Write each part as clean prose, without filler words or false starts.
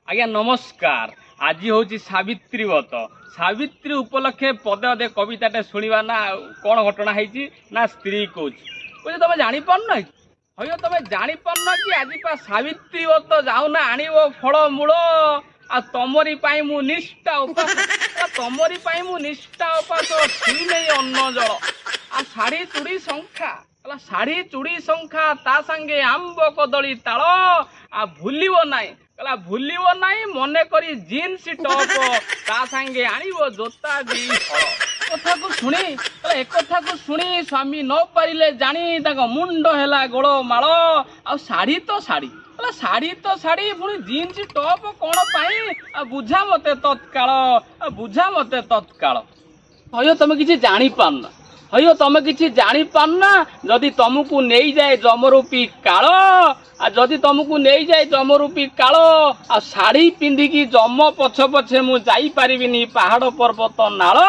आज्ञा नमस्कार। आज हूँ सावित्री व्रत। सावित्री उपलक्षे पदे अदे कविताटे शुणा ना कौन घटना है ना स्त्री कौच तुम जापार ना हयो तुम जापार कि आज पा सावित्री व्रत जाऊना आण फल मूल आ तमरी मु निष्ठा उपास तमरी मु निष्ठा उपास छुई नहीं अन्न जल आ शाढ़ी चूड़ी शंखा शाढ़ी चूड़ी शंखा ता संगे आंब कदली ताल आ भूलिबो नाई कहला भूलिबो नाई मने करी जीन्स टॉप ता संगे आनिबो जोता दी हल कथा को सुनी एक कथा को सुनी स्वामी न पारिले जानी ताको मुंड हैला गोड़ माल आ शाढ़ी तो शाढ़ी शाढ़ी तो शाढ़ी पुणी जीन्स टॉप कौन पाई आ बुझा मते तत्काल बुझा मते तत्काल हयो तुम किसी जानी पारना हयो तुम किसी जानी पारना जदि तुमको नहीं जाए जमरूपी काल आ जदि तुमको नहीं जाए जमरूपी काल आ शाढ़ी पिंधिकी जम पछ पछे मु जाई पारिबिनी पहाड़ पर्वत नाल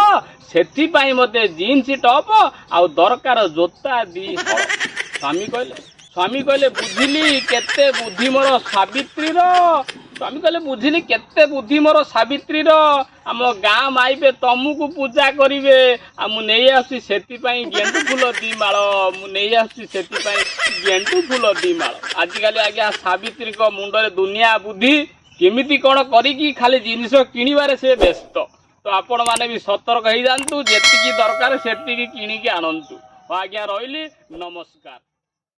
सेथिपाई मते जीन्स टॉप आ दरकार जोता दी हल। स्वामी कहले बुझिली केते बुद्धि मोर सावित्री स्वामी कहले बुझिली केते बुद्धि मोर सावित्री आम गाँ माइबे तुमको पूजा करिवे आ मु नहीं आसी सेथिपाई गेंडू फूल दी माल मु नहीं आसी सेथिपाई गेंडू फूल दी माल। आजिकल आज्ञा सावित्री को मुंडरे दुनिया बुद्धि केमिति कौन करी खाली जिनिस किणवारे से व्यस्त। तो आपण माने भी सतर्क हो जातु जेतिकी दरकार सेतिकी किणिकी आणंतु। आज्ञा रही नमस्कार।